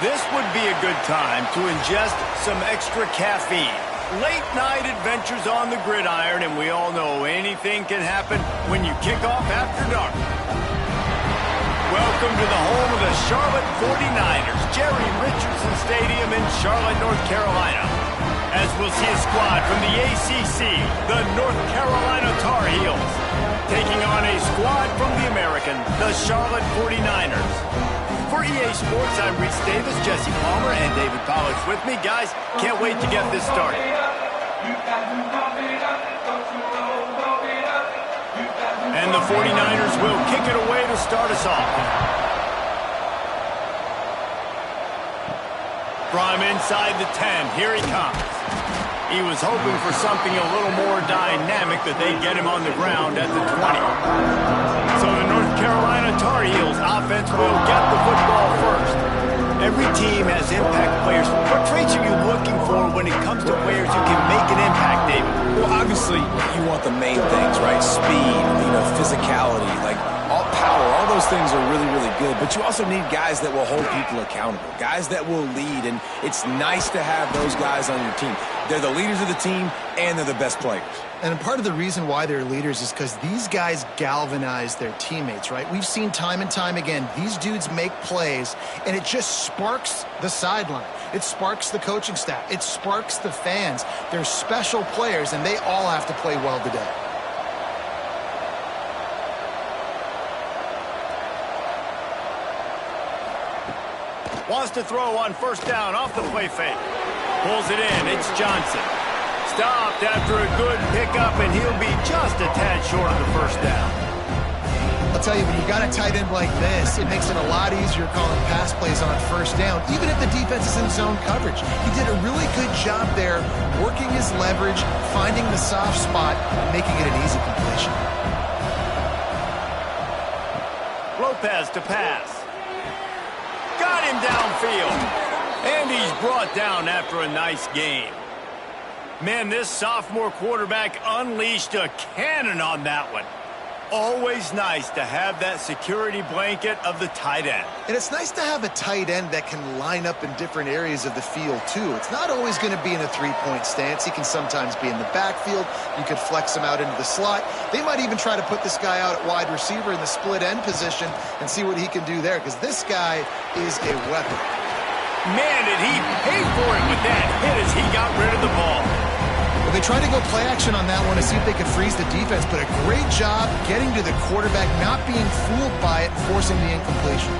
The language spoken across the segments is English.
This would be a good time to ingest some extra caffeine. Late night adventures on the gridiron, and we all know anything can happen when you kick off after dark. Welcome to the home of the Charlotte 49ers, Jerry Richardson Stadium in Charlotte, North Carolina. As we'll see a squad from the ACC, the North Carolina Tar Heels, taking on a squad from the American, the Charlotte 49ers. For EA Sports, I'm Reese Davis, Jesse Palmer, and David Pollack's with me. Guys, can't wait to get this started. And the 49ers will kick it away to start us off. From inside the 10, here he comes. He was hoping for something a little more dynamic, that they'd get him on the ground at the 20. So the North Carolina Tar Heels offense will get the football first. Every team has impact players. What traits are you looking for when it comes to players who can make an impact, David? Well, obviously, you want the main things, right? Speed, physicality, like all power. All those things are really, really good. But you also need guys that will hold people accountable, guys that will lead. And it's nice to have those guys on your team. They're the leaders of the team, and they're the best players. And part of the reason why they're leaders is because these guys galvanize their teammates, right? We've seen time and time again, these dudes make plays, and it just sparks the sideline. It sparks the coaching staff. It sparks the fans. They're special players, and they all have to play well today. Wants to throw on first down off the play fake. Pulls it in. It's Johnson. Stopped after a good pickup, and he'll be just a tad short of the first down. I'll tell you, when you got a tight end like this, it makes it a lot easier calling pass plays on first down, even if the defense is in zone coverage. He did a really good job there, working his leverage, finding the soft spot, and making it an easy completion. Lopez to pass. Got him downfield. And he's brought down after a nice game. Man, this sophomore quarterback unleashed a cannon on that one. Always nice to have that security blanket of the tight end. And it's nice to have a tight end that can line up in different areas of the field, too. It's not always going to be in a three-point stance. He can sometimes be in the backfield. You could flex him out into the slot. They might even try to put this guy out at wide receiver in the split end position and see what he can do there, because this guy is a weapon. Man, did he pay for it with that hit as he got rid of the ball. Well, they tried to go play action on that one to see if they could freeze the defense, but a great job getting to the quarterback, not being fooled by it, and forcing the incompletion.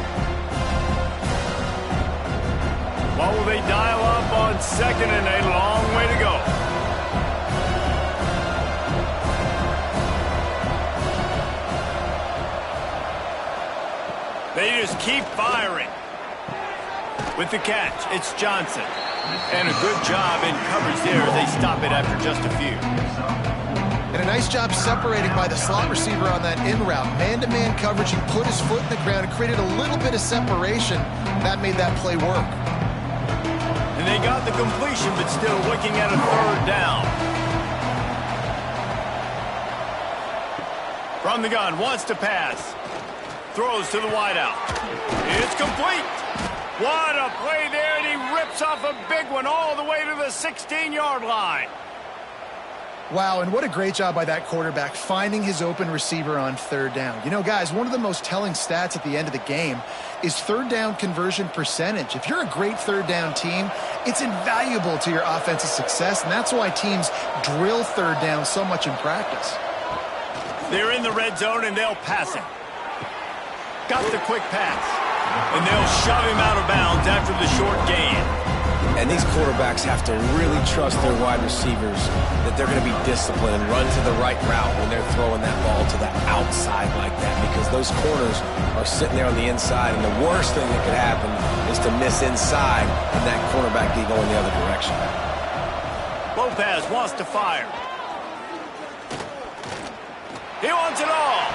What will they dial up on second and a long way to go? They just keep firing. With the catch, it's Johnson. And a good job in coverage there as they stop it after just a few. And a nice job separating by the slot receiver on that in route. Man-to-man coverage, he put his foot in the ground and created a little bit of separation. That made that play work. And they got the completion, but still looking at a third down. From the gun, wants to pass. Throws to the wideout. It's complete. What a play there, and he rips off a big one all the way to the 16-yard line. Wow, and what a great job by that quarterback, finding his open receiver on third down. You know, guys, one of the most telling stats at the end of the game is third down conversion percentage. If you're a great third down team, it's invaluable to your offensive success, and that's why teams drill third down so much in practice. They're in the red zone, and they'll pass it. Got the quick pass. And they'll shove him out of bounds after the short gain. And these quarterbacks have to really trust their wide receivers that they're going to be disciplined and run to the right route when they're throwing that ball to the outside like that, because those corners are sitting there on the inside, and the worst thing that could happen is to miss inside and that cornerback be going the other direction. Lopez wants to fire. He wants it all.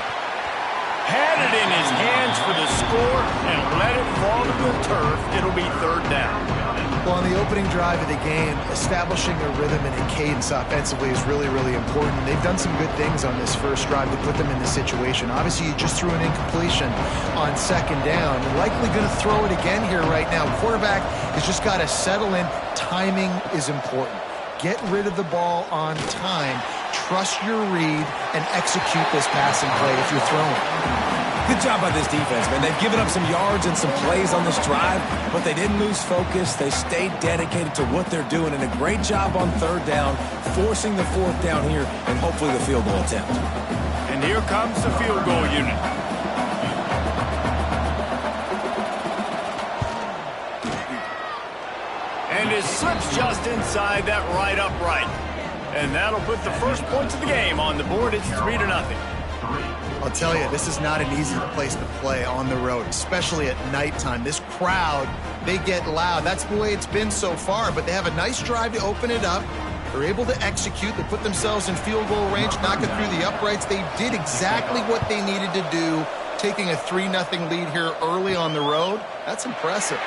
Had it in his hands for the score and let it fall to the turf. It'll be third down. Well, on the opening drive of the game, establishing a rhythm and a cadence offensively is really, really important. They've done some good things on this first drive to put them in this situation. Obviously, you just threw an incompletion on second down. You're likely going to throw it again here right now. Quarterback has just got to settle in. Timing is important. Get rid of the ball on time. Trust your read and execute this passing play if you're throwing. Good job by this defense, man. They've given up some yards and some plays on this drive, but they didn't lose focus. They stayed dedicated to what they're doing, and a great job on third down, forcing the fourth down here, and hopefully the field goal attempt. And here comes the field goal unit. And it slips just inside that right upright. And that'll put the first points of the game on the board. It's 3-0. I'll tell you, this is not an easy place to play on the road, especially at nighttime. This crowd, they get loud. That's the way it's been so far, but they have a nice drive to open it up. They're able to execute. They put themselves in field goal range, knock it through the uprights. They did exactly what they needed to do, taking a 3-0 lead here early on the road. That's impressive.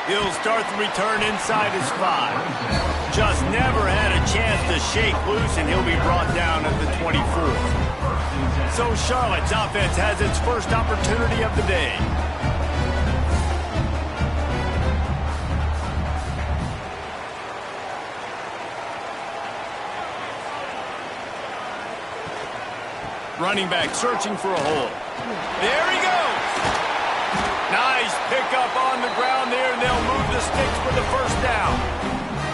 He'll start the return inside his 5. Just never had a chance to shake loose, and he'll be brought down at the 24. So Charlotte's offense has its first opportunity of the day. Running back searching for a hole. There he goes. Nice pickup on the ground there, and they'll move the sticks for the first down.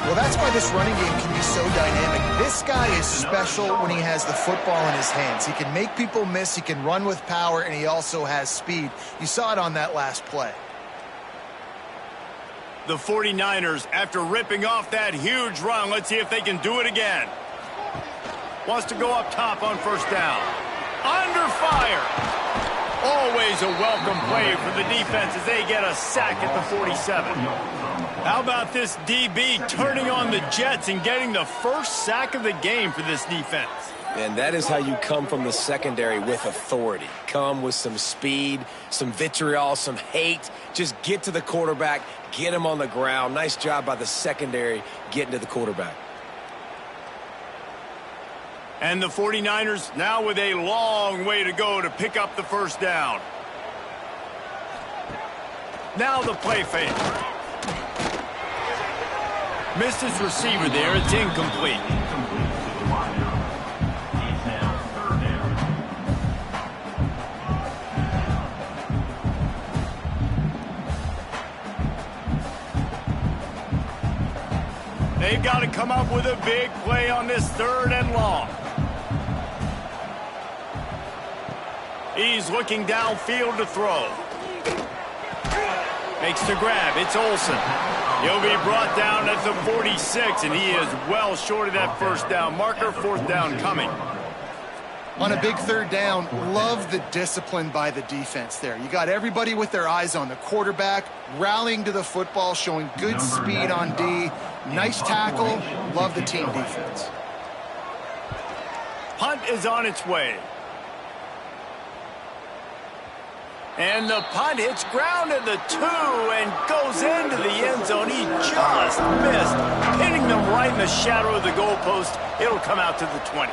Well, that's why this running game can be so dynamic. This guy is special when he has the football in his hands. He can make people miss, he can run with power, and he also has speed. You saw it on that last play. The 49ers, after ripping off that huge run, let's see if they can do it again. Wants to go up top on first down. Under fire. Always a welcome play for the defense as they get a sack at the 47. How about this DB turning on the Jets and getting the first sack of the game for this defense? And that is how you come from the secondary with authority. Come with some speed, some vitriol, some hate. Just get to the quarterback, get him on the ground. Nice job by the secondary getting to the quarterback. And the 49ers now with a long way to go to pick up the first down. Now the play fake. Missed his receiver there. It's incomplete. They've got to come up with a big play on this 3rd and long. He's looking downfield to throw. Makes the grab. It's Olsen. He'll be brought down at the 46, and he is well short of that first down marker. 4th down coming. On a big 3rd down, love the discipline by the defense there. You got everybody with their eyes on the quarterback, rallying to the football, showing good speed on D. Nice tackle. Love the team defense. Punt is on its way. And the punt hits ground at the 2 and goes into the end zone. He just missed, hitting them right in the shadow of the goalpost. It'll come out to the 20.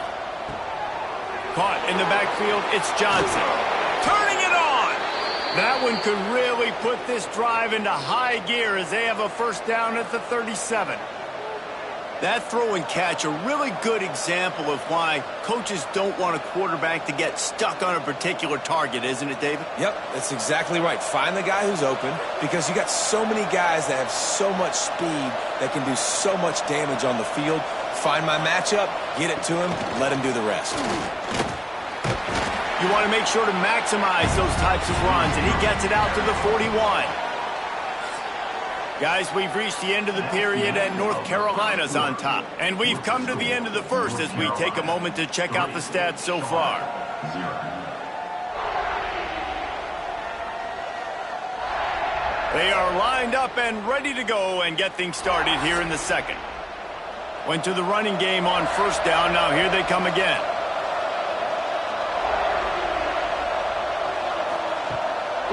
Caught in the backfield, it's Johnson. Turning it on. That one could really put this drive into high gear as they have a first down at the 37. That throw and catch, a really good example of why coaches don't want a quarterback to get stuck on a particular target, isn't it, David? Yep, that's exactly right. Find the guy who's open because you got so many guys that have so much speed that can do so much damage on the field. Find my matchup, get it to him, let him do the rest. You want to make sure to maximize those types of runs, and he gets it out to the 41. Guys, we've reached the end of the period, and North Carolina's on top. And we've come to the end of the first as we take a moment to check out the stats so far. They are lined up and ready to go and get things started here in the second. Went to the running game on first down. Now here they come again.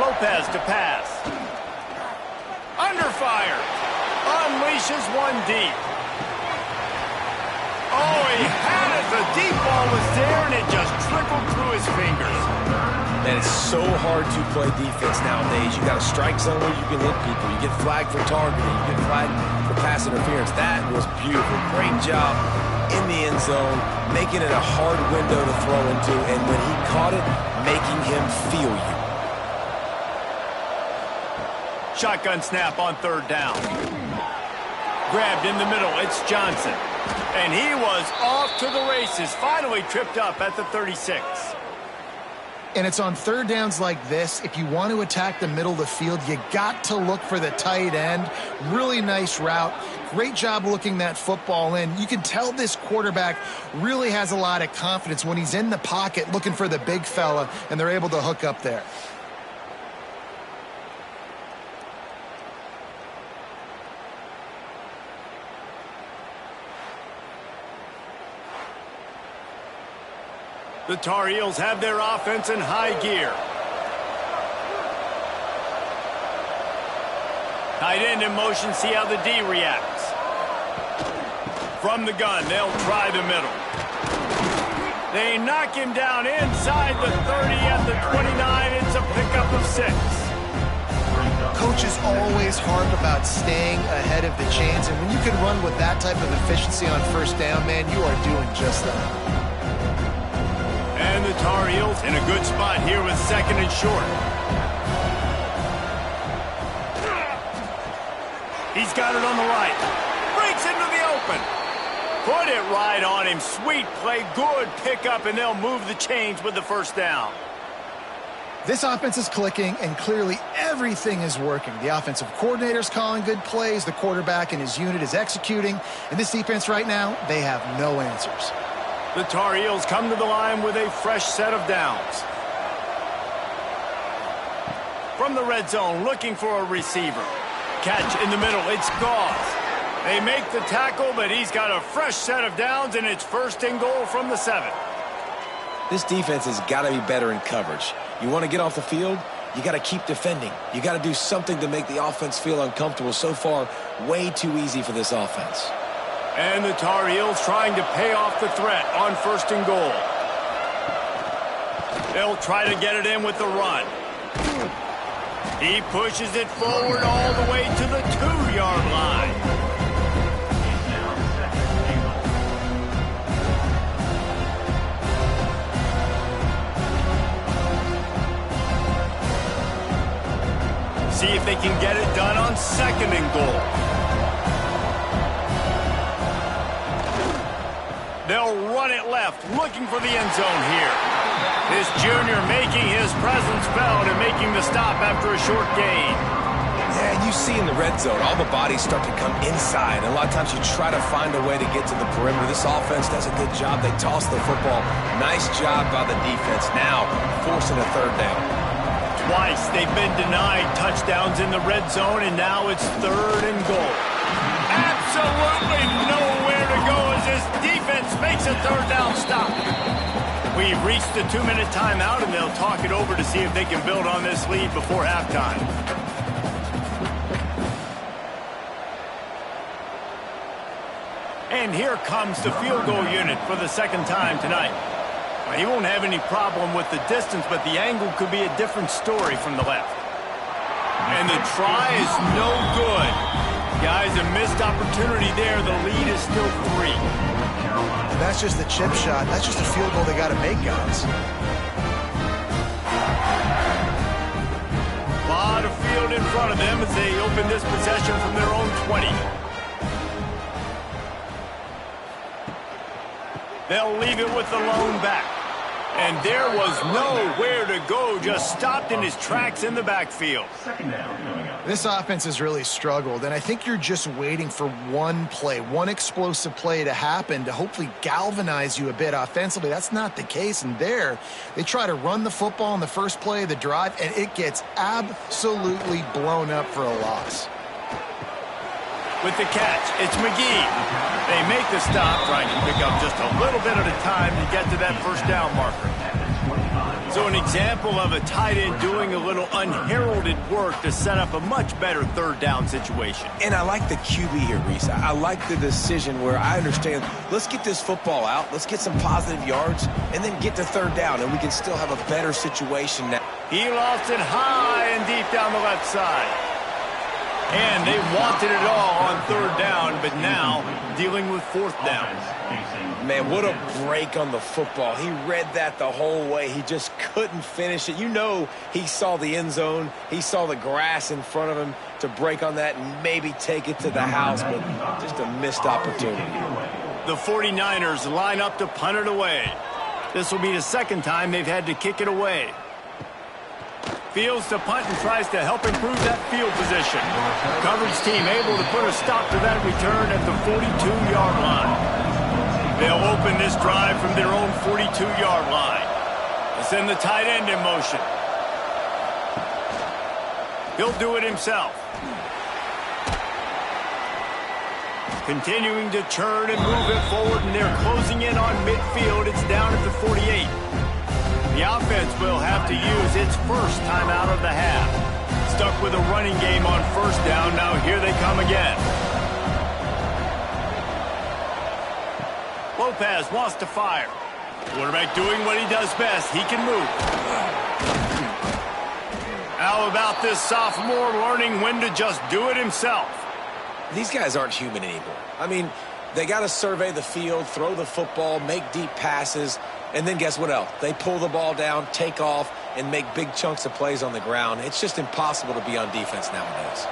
Lopez to pass. Under fire. unleashes one deep. Oh, he had it. The deep ball was there, and it just trickled through his fingers. Man, it's so hard to play defense nowadays. You got a strike zone where you can hit people. You get flagged for targeting. You get flagged for pass interference. That was beautiful. Great job in the end zone, making it a hard window to throw into, and when he caught it, making him feel you. Shotgun snap on third down. Grabbed in the middle, it's Johnson. And he was off to the races, finally tripped up at the 36. And it's on third downs like this. If you want to attack the middle of the field, you got to look for the tight end. Really nice route. Great job looking that football in. You can tell this quarterback really has a lot of confidence when he's in the pocket looking for the big fella, and they're able to hook up there. The Tar Heels have their offense in high gear. Tight end in motion, see how the D reacts. From the gun, they'll try the middle. They knock him down inside the 30 at the 29. It's a pickup of 6. Coaches always harp about staying ahead of the chains, and when you can run with that type of efficiency on first down, man, you are doing just that. And the Tar Heels in a good spot here with second and short. He's got it on the right. Breaks into the open. Put it right on him. Sweet play. Good pickup, and they'll move the chains with the first down. This offense is clicking, and clearly everything is working. The offensive coordinator's calling good plays. The quarterback and his unit is executing. And this defense right now, they have no answers. The Tar Heels come to the line with a fresh set of downs. From the red zone, looking for a receiver. Catch in the middle, it's Gauze. They make the tackle, but he's got a fresh set of downs, and it's first and goal from the 7. This defense has got to be better in coverage. You want to get off the field, you got to keep defending. You got to do something to make the offense feel uncomfortable. So far, way too easy for this offense. And the Tar Heels trying to pay off the threat on first and goal. They'll try to get it in with the run. He pushes it forward all the way to the 2-yard line. See if they can get it done on second and goal. They'll run it left, looking for the end zone here. This junior making his presence felt and making the stop after a short gain. Yeah, and you see in the red zone, all the bodies start to come inside. And a lot of times you try to find a way to get to the perimeter. This offense does a good job. They toss the football. Nice job by the defense. Now, forcing a third down. Twice they've been denied touchdowns in the red zone, and now it's third and goal. Absolutely nowhere to go as this defense makes a third down stop. We've reached the 2-minute timeout, and they'll talk it over to see if they can build on this lead before halftime. And here comes the field goal unit for the second time tonight. He won't have any problem with the distance, but the angle could be a different story from the left. And the try is no good. Guys, a missed opportunity there. The lead is still 3. And that's just the chip shot. That's just a field goal they got to make, guys. A lot of field in front of them as they open this possession from their own 20. They'll leave it with the lone back. And there was nowhere to go, just stopped in his tracks in the backfield. This offense has really struggled, and I think you're just waiting for one play, one explosive play to happen to hopefully galvanize you a bit offensively. That's not the case, and there, they try to run the football in the first play of the drive, and it gets absolutely blown up for a loss. With the catch, it's McGee. They make the stop, trying to pick up just a little bit at a time to get to that first down marker. So an example of a tight end doing a little unheralded work to set up a much better third down situation. And I like the QB here, Reese. I like the decision where I understand, let's get this football out, let's get some positive yards, and then get to third down, and we can still have a better situation now. He lofts it high and deep down the left side. And they wanted it all on third down, but now dealing with fourth down. Man, what a break on the football. He read that the whole way. He just couldn't finish it. You know he saw the end zone. He saw the grass in front of him to break on that and maybe take it to the house, but just a missed opportunity. The 49ers line up to punt it away. This will be the second time they've had to kick it away. Fields to punt and tries to help improve that field position. Coverage team able to put a stop to that return at the 42-yard line. They'll open this drive from their own 42-yard line. They send the tight end in motion. He'll do it himself. Continuing to churn and move it forward, and they're closing in on midfield. It's down at the 48. The offense will have to use its first time out of the half. Stuck with a running game on first down. Now here they come again. Lopez wants to fire. Quarterback doing what he does best. He can move. How about this sophomore learning when to just do it himself? These guys aren't human anymore. I mean, they got to survey the field, throw the football, make deep passes, and then guess what else? They pull the ball down, take off, and make big chunks of plays on the ground. It's just impossible to be on defense nowadays.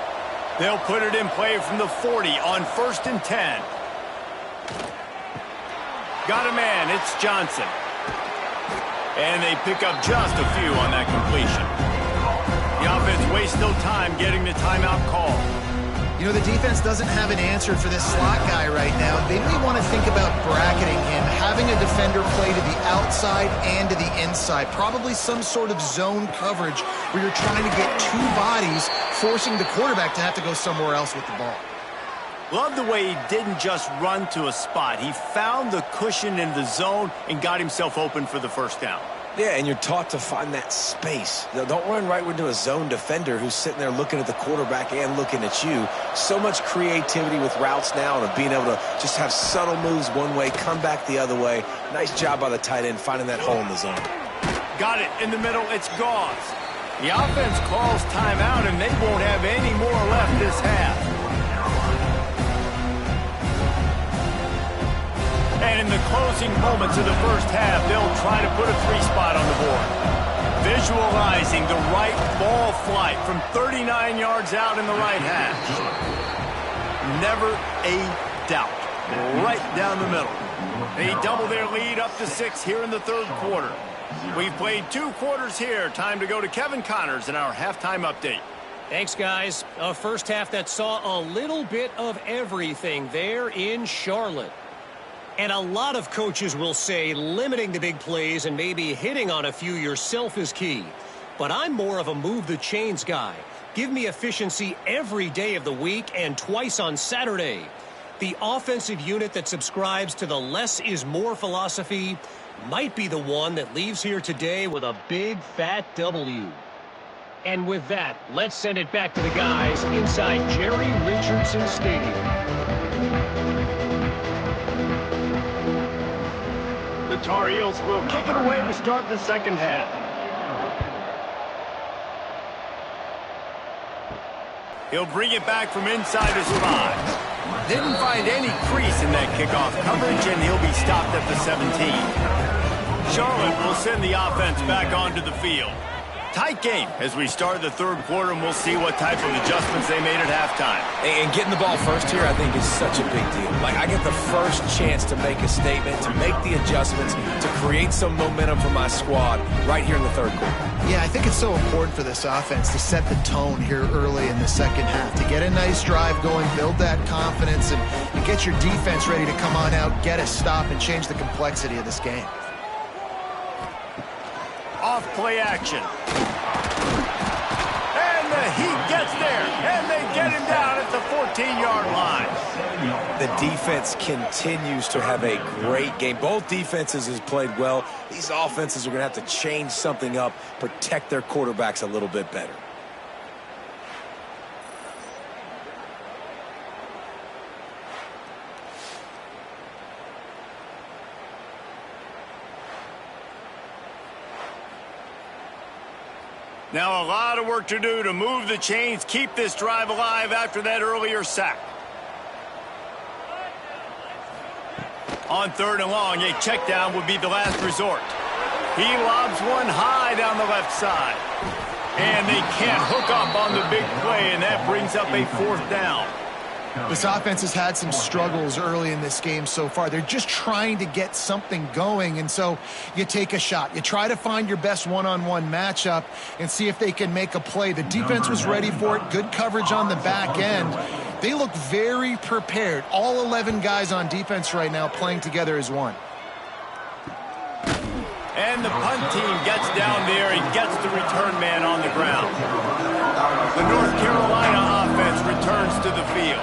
They'll put it in play from the 40 on 1st and 10. Got a man, it's Johnson. And they pick up just a few on that completion. The offense wastes no time getting the timeout call. You know, the defense doesn't have an answer for this slot guy right now. They may want to think about bracketing him, having a defender play to the outside and to the inside. Probably some sort of zone coverage where you're trying to get two bodies, forcing the quarterback to have to go somewhere else with the ball. Love the way he didn't just run to a spot. He found the cushion in the zone and got himself open for the first down. Yeah, and you're taught to find that space. Don't run right into a zone defender who's sitting there looking at the quarterback and looking at you. So much creativity with routes now and being able to just have subtle moves one way, come back the other way. Nice job by the tight end finding that hole in the zone. Got it in the middle. It's Gauze. The offense calls timeout, and they won't have any more left this half. And in the closing moments of the first half, they'll try to put a 3-spot on the board. Visualizing the right ball flight from 39 yards out in the right half. Never a doubt. Right down the middle. They double their lead up to 6 here in the third quarter. We've played 2 quarters here. Time to go to Kevin Connors in our halftime update. Thanks, guys. A first half that saw a little bit of everything there in Charlotte. And a lot of coaches will say limiting the big plays and maybe hitting on a few yourself is key. But I'm more of a move the chains guy. Give me efficiency every day of the week and twice on Saturday. The offensive unit that subscribes to the less is more philosophy might be the one that leaves here today with a big fat W. And with that, let's send it back to the guys inside Jerry Richardson Stadium. The Tar Heels will kick it away to start the second half. He'll bring it back from inside his 5. Didn't find any crease in that kickoff coverage, and he'll be stopped at the 17. Charlotte will send the offense back onto the field. Tight game as we start the third quarter, and we'll see what type of adjustments they made at halftime. And getting the ball first here, I think, is such a big deal. Like, I get the first chance to make a statement, to make the adjustments, to create some momentum for my squad right here in the third quarter. Yeah, I think it's so important for this offense to set the tone here early in the second half, to get a nice drive going, build that confidence, and get your defense ready to come on out, get a stop, and change the complexity of this game. Off play action. And the Heat gets there, and they get him down at the 14-yard line. The defense continues to have a great game. Both defenses has played well. These offenses are going to have to change something up, protect their quarterbacks a little bit better. Now a lot of work to do to move the chains, keep this drive alive after that earlier sack. On 3rd and long, a check down would be the last resort. He lobs one high down the left side. And they can't hook up on the big play, and that brings up a 4th down. This offense has had some struggles early in this game so far. They're just trying to get something going, and so you take a shot. You try to find your best one-on-one matchup and see if they can make a play. The defense was ready for it. Good coverage on the back end. They look very prepared. All 11 guys on defense right now playing together as one. And the punt team gets down there and gets the return man on the ground. The North Carolina offense returns to the field.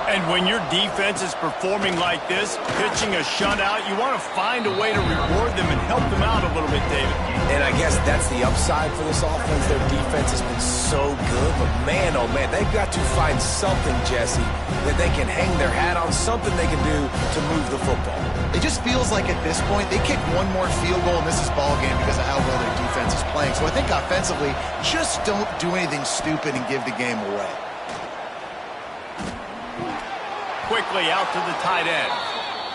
And when your defense is performing like this, pitching a shutout, you want to find a way to reward them and help them out a little bit, David. And I guess that's the upside for this offense. Their defense has been so good, but man, oh man, they've got to find something, Jesse, that they can hang their hat on, something they can do to move the football. It just feels like at this point, they kick one more field goal and this is ball game because of how well their defense is playing. So I think offensively, just don't do anything stupid and give the game away. Quickly out to the tight end.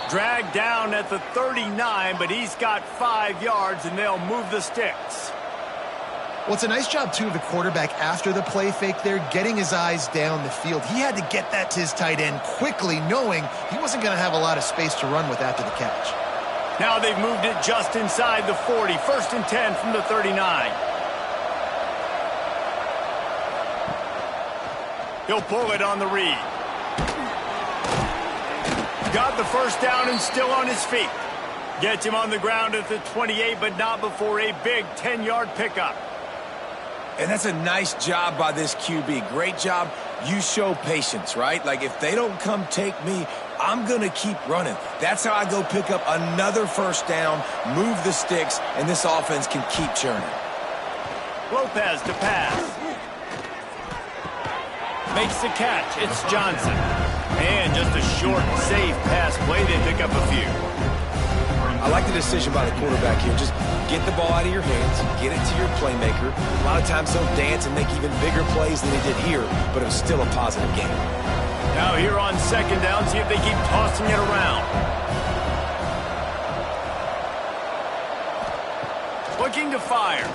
Dragged down at the 39, but he's got 5 yards, and they'll move the sticks. Well, it's a nice job, too, of the quarterback after the play fake there, getting his eyes down the field. He had to get that to his tight end quickly, knowing he wasn't going to have a lot of space to run with after the catch. Now they've moved it just inside the 40. 1st and 10 from the 39. He'll pull it on the read. Got the 1st down and still on his feet. Gets him on the ground at the 28, but not before a big 10-yard pickup. And that's a nice job by this QB. Great job. You show patience, right? Like, if they don't come take me, I'm going to keep running. That's how I go pick up another 1st down, move the sticks, and this offense can keep churning. Lopez to pass. Makes the catch. It's Johnson. And just a short, safe pass play. They pick up a few. I like the decision by the quarterback here. Just get the ball out of your hands, get it to your playmaker. A lot of times they'll dance and make even bigger plays than they did here, but it was still a positive game. Now here on 2nd down, see if they keep tossing it around. Looking to fire.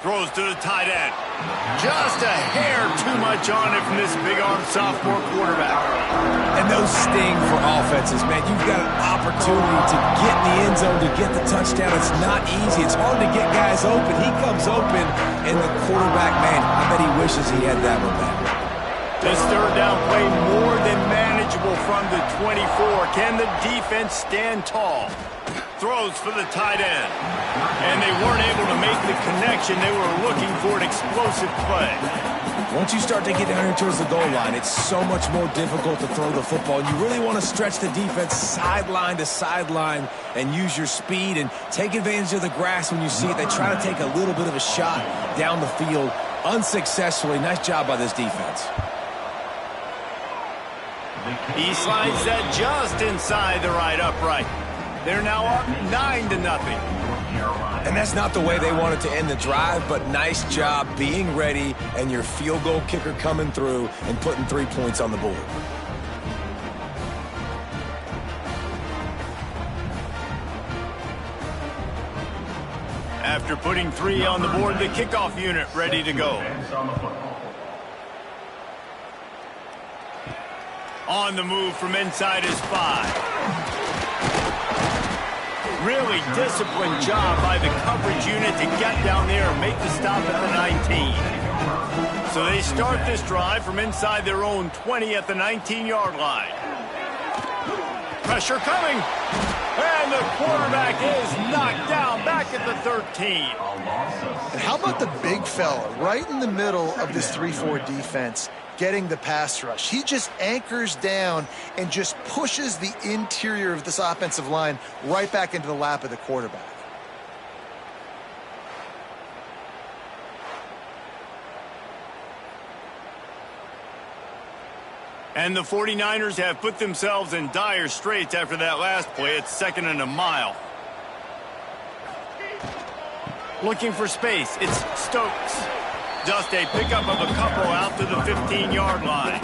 Throws to the tight end. Just a hair too much on it from this big-arm sophomore quarterback. And those sting for offenses, man. You've got an opportunity to get in the end zone, to get the touchdown. It's not easy. It's hard to get guys open. He comes open, and the quarterback, man, I bet he wishes he had that one back. This 3rd down play more than manageable from the 24. Can the defense stand tall? Throws for the tight end. And they weren't able to make the connection. They were looking for an explosive play. Once you start to get down here towards the goal line, it's so much more difficult to throw the football. You really want to stretch the defense sideline to sideline and use your speed and take advantage of the grass when you see it. They try to take a little bit of a shot down the field unsuccessfully. Nice job by this defense. He slides that just inside the right upright. They're now up 9-0. And that's not the way they wanted to end the drive, but nice job being ready and your field goal kicker coming through and putting 3 points on the board. After putting 3 on the board, the kickoff unit ready to go. On the move from inside his 5. Really disciplined job by the coverage unit to get down there and make the stop at the 19. So they start this drive from inside their own 20 at the 19-yard line. Pressure coming. And the quarterback is knocked down back at the 13. And how about the big fella right in the middle of this 3-4 defense getting the pass rush? He just anchors down and just pushes the interior of this offensive line right back into the lap of the quarterback. And the 49ers have put themselves in dire straits after that last play. It's 2nd and a mile. Looking for space. It's Stokes. Just a pickup of a couple out to the 15-yard line.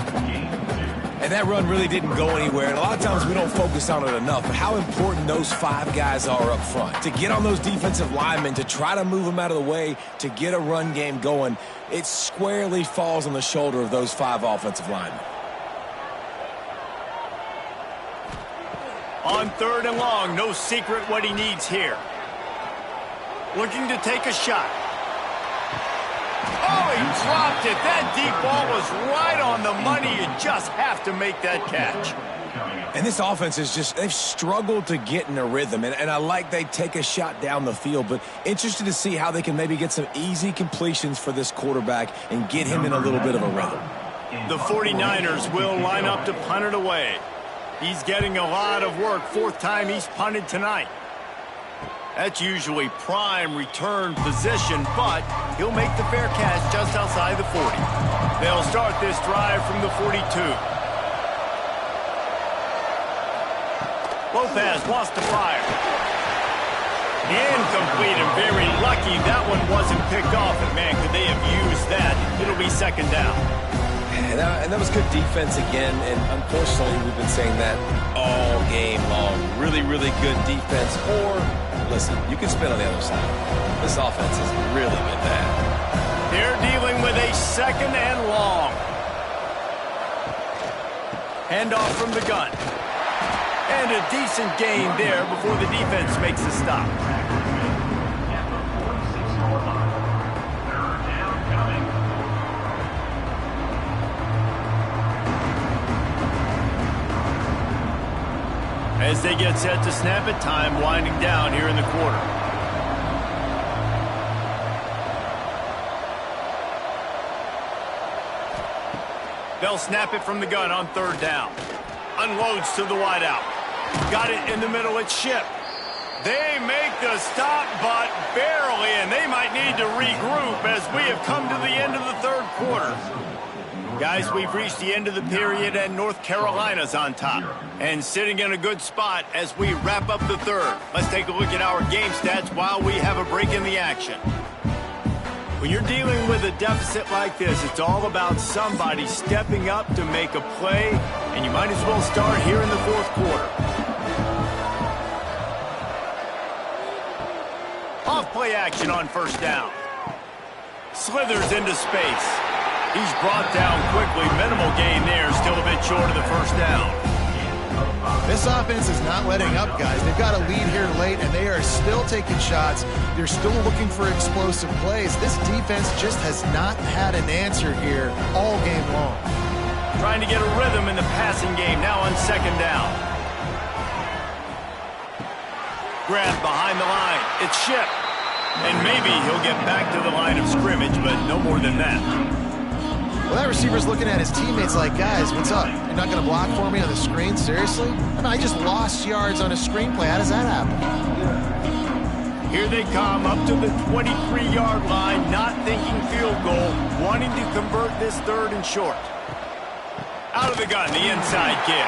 And that run really didn't go anywhere. And a lot of times we don't focus on it enough. But how important those 5 guys are up front. To get on those defensive linemen, to try to move them out of the way, to get a run game going, it squarely falls on the shoulder of those 5 offensive linemen. On 3rd and long, no secret what he needs here. Looking to take a shot. Oh, he dropped it. That deep ball was right on the money. You just have to make that catch. And this offense is just, they've struggled to get in a rhythm. And I like they take a shot down the field, but interested to see how they can maybe get some easy completions for this quarterback and get him in a little bit of a rhythm. The 49ers will line up to punt it away. He's getting a lot of work. 4th time he's punted tonight. That's usually prime return position, but he'll make the fair catch just outside the 40. They'll start this drive from the 42. Lopez wants to fire. Incomplete and very lucky that one wasn't picked off. And man, could they have used that? It'll be 2nd down. And that was good defense again, and unfortunately we've been saying that all game long. Really, really good defense. Or, listen, you can spin on the other side. This offense has really been bad. They're dealing with a 2nd and long. Handoff from the gun. And a decent gain there before the defense makes a stop. As they get set to snap it, time winding down here in the quarter. They'll snap it from the gun on 3rd down. Unloads to the wideout. Got it in the middle, it's Ship. They make the stop, but barely, and they might need to regroup as we have come to the end of the 3rd quarter. Guys, we've reached the end of the period, and North Carolina's on top. And sitting in a good spot as we wrap up the 3rd. Let's take a look at our game stats while we have a break in the action. When you're dealing with a deficit like this, it's all about somebody stepping up to make a play, and you might as well start here in the 4th quarter. Off-play action on 1st down. Slithers into space. He's brought down quickly. Minimal gain there. Still a bit short of the 1st down. This offense is not letting up, guys. They've got a lead here late, and they are still taking shots. They're still looking for explosive plays. This defense just has not had an answer here all game long. Trying to get a rhythm in the passing game now on 2nd down. Grabbed behind the line. It's Ship. And maybe he'll get back to the line of scrimmage, but no more than that. Well, that receiver's looking at his teammates like, guys, what's up? You're not going to block for me on the screen? Seriously? I mean, I just lost yards on a screenplay. How does that happen? Here they come up to the 23-yard line, not thinking field goal, wanting to convert this 3rd and short. Out of the gun, the inside kick.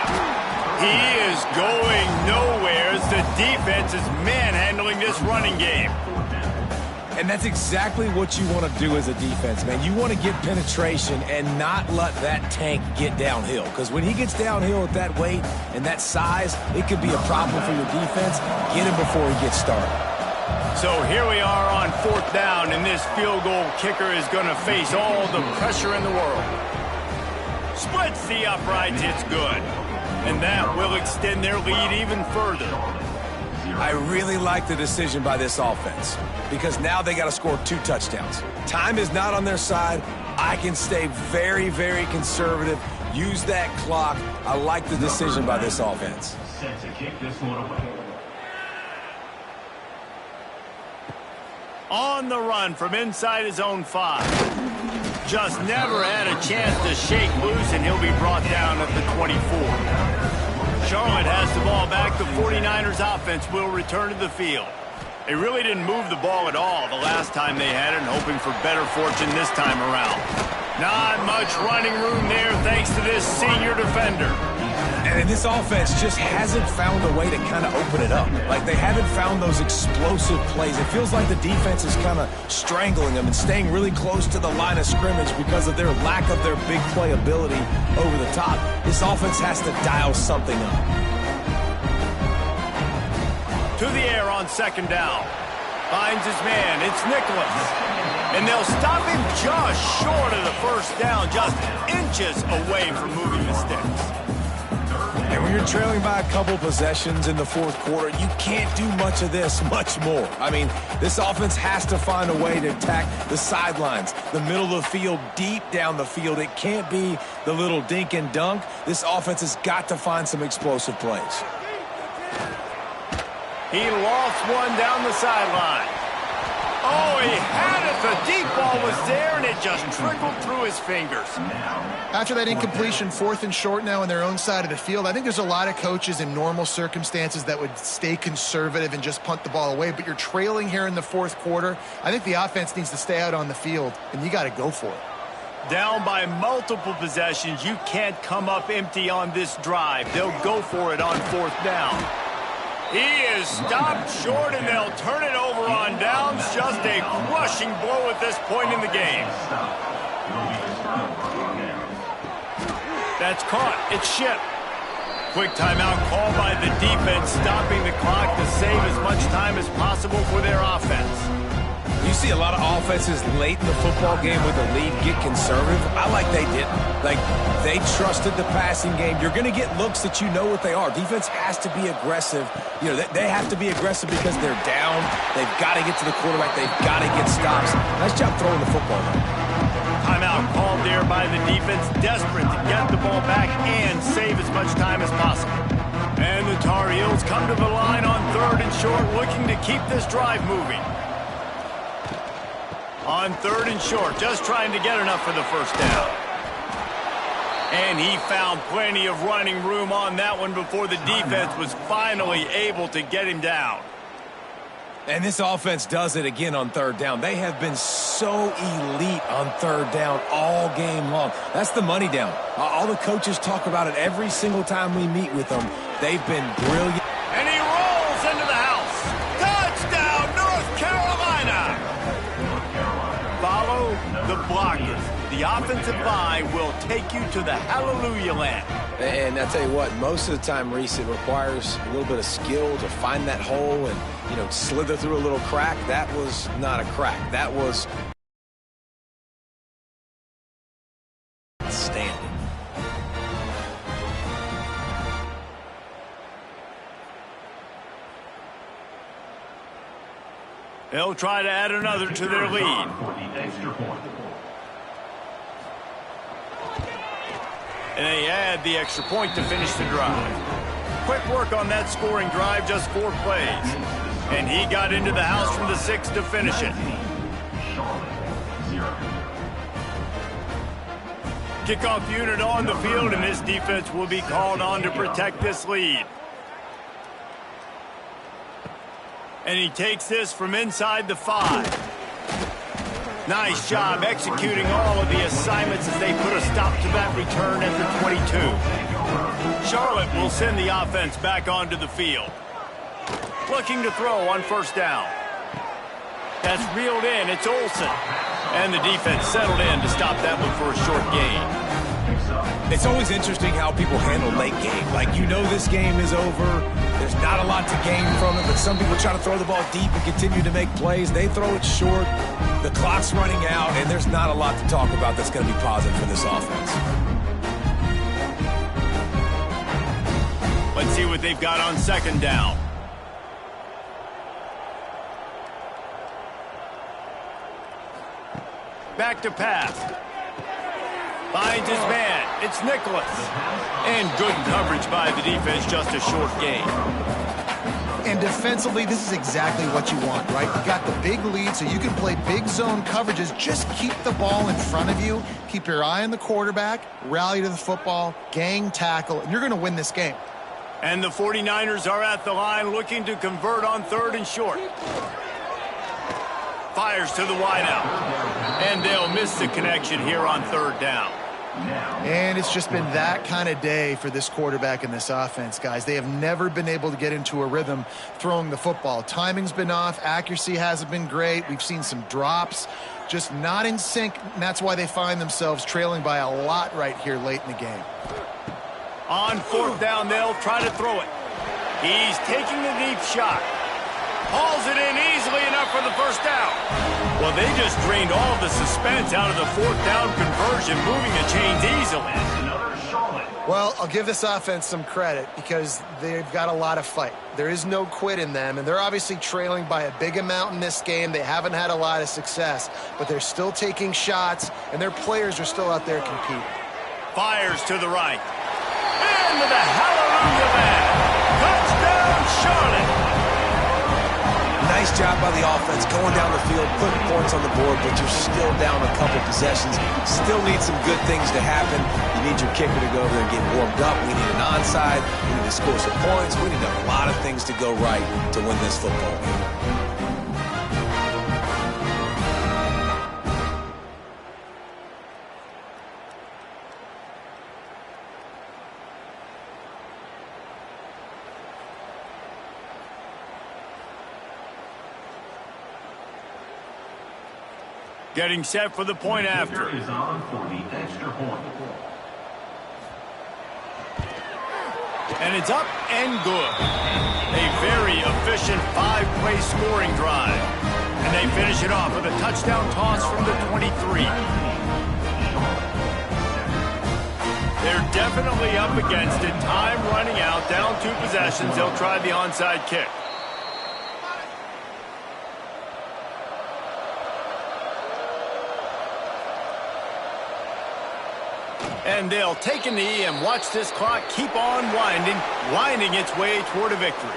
He is going nowhere as the defense is manhandling this running game. And that's exactly what you want to do as a defense, man. You want to get penetration and not let that tank get downhill. Because when he gets downhill at that weight and that size, it could be a problem for your defense. Get him before he gets started. So here we are on 4th down, and this field goal kicker is going to face all the pressure in the world. Splits the uprights, it's good. And that will extend their lead even further. I really like the decision by this offense because now they got to score 2 touchdowns. Time is not on their side. I can stay very, very conservative. Use that clock. I like the decision by this offense. Set to kick this one away. On the run from inside his own 5. Just never had a chance to shake loose, and he'll be brought down at the 24. Charlotte has the ball back. The 49ers offense will return to the field. They really didn't move the ball at all the last time they had it, and hoping for better fortune this time around. Not much running room there thanks to this senior defender. And this offense just hasn't found a way to kind of open it up. Like, they haven't found those explosive plays. It feels like the defense is kind of strangling them and staying really close to the line of scrimmage because of their lack of their big play ability over the top. This offense has to dial something up. To the air on second down. Finds his man. It's Nicholas. And they'll stop him just short of the first down, just inches away from moving the sticks. And when you're trailing by a couple possessions in the fourth quarter, you can't do much of this much more. I mean, this offense has to find a way to attack the sidelines, the middle of the field, deep down the field. It can't be the little dink and dunk. This offense has got to find some explosive plays. He lost one down the sideline. Oh, he had it. The deep ball was there, and it just trickled through his fingers. After that incompletion, 4th and short now on their own side of the field, I think there's a lot of coaches in normal circumstances that would stay conservative and just punt the ball away. But you're trailing here in the fourth quarter. I think the offense needs to stay out on the field, and you got to go for it. Down by multiple possessions, you can't come up empty on this drive. They'll go for it on 4th down. He is stopped short, and they'll turn it over on downs. Just a crushing blow at this point in the game. That's caught. It's shipped. Quick timeout call by the defense, stopping the clock to save as much time as possible for their offense. You see a lot of offenses late in the football game with a lead get conservative. I like they didn't. Like, they trusted the passing game. You're going to get looks that you know what they are. Defense has to be aggressive. You know, they have to be aggressive because they're down. They've got to get to the quarterback. They've got to get stops. Nice job throwing the football, though. Timeout called there by the defense, desperate to get the ball back and save as much time as possible. And the Tar Heels come to the line on 3rd and short, looking to keep this drive moving. On 3rd and short, just trying to get enough for the first down. And he found plenty of running room on that one before the defense was finally able to get him down. And this offense does it again on 3rd down. They have been so elite on 3rd down all game long. That's the money down. All the coaches talk about it every single time we meet with them. They've been brilliant. And he rolls into the house. Touchdown, North Carolina! Follow the blockers. The offensive line will take you to the hallelujah land. And I tell you what, most of the time, Reese, it requires a little bit of skill to find that hole and, you know, slither through a little crack. That was not a crack. That was standing. They'll try to add another to their lead. And they add the extra point to finish the drive. Quick work on that scoring drive, just 4 plays. And he got into the house from the 6 to finish it. Kickoff unit on the field, and this defense will be called on to protect this lead. And he takes this from inside the 5. Nice job executing all of the assignments as they put a stop to that return at the 22. Charlotte will send the offense back onto the field. Looking to throw on 1st down. That's reeled in. It's Olsen. And the defense settled in to stop that one for a short gain. It's always interesting how people handle late game. Like, you know this game is over. There's not a lot to gain from it, but some people try to throw the ball deep and continue to make plays. They throw it short. The clock's running out, and there's not a lot to talk about that's going to be positive for this offense. Let's see what they've got on 2nd down. Back to pass. Finds his man. It's Nicholas. And good coverage by the defense, just a short gain. And defensively, this is exactly what you want, right? You got the big lead, so you can play big zone coverages. Just keep the ball in front of you. Keep your eye on the quarterback, rally to the football, gang tackle, and you're going to win this game. And the 49ers are at the line looking to convert on 3rd and short. Fires to the wideout. And they'll miss the connection here on 3rd down. And it's just been that kind of day for this quarterback and this offense, guys. They have never been able to get into a rhythm throwing the football. Timing's been off. Accuracy hasn't been great. We've seen some drops. Just not in sync, and that's why they find themselves trailing by a lot right here late in the game. On 4th down, they'll try to throw it. He's taking the deep shot. Hauls it in easily enough for the 1st down. Well, they just drained all the suspense out of the 4th down conversion, moving the chains easily. Well, I'll give this offense some credit because they've got a lot of fight. There is no quit in them, and they're obviously trailing by a big amount in this game. They haven't had a lot of success, but they're still taking shots, and their players are still out there competing. Fires to the right. Into the hallelujah man. Touchdown, Charlotte. Nice job by the offense going down the field, putting points on the board, but you're still down a couple possessions. Still need some good things to happen. You need your kicker to go over there and get warmed up. We need an onside. We need to score some points. We need a lot of things to go right to win this football game. Getting set for the point after. Is on for the extra point. And it's up and good. A very efficient 5-play scoring drive. And they finish it off with a touchdown toss from the 23. They're definitely up against it. Time running out. Down 2 possessions. They'll try the onside kick. And they'll take a knee and watch this clock keep on winding its way toward a victory.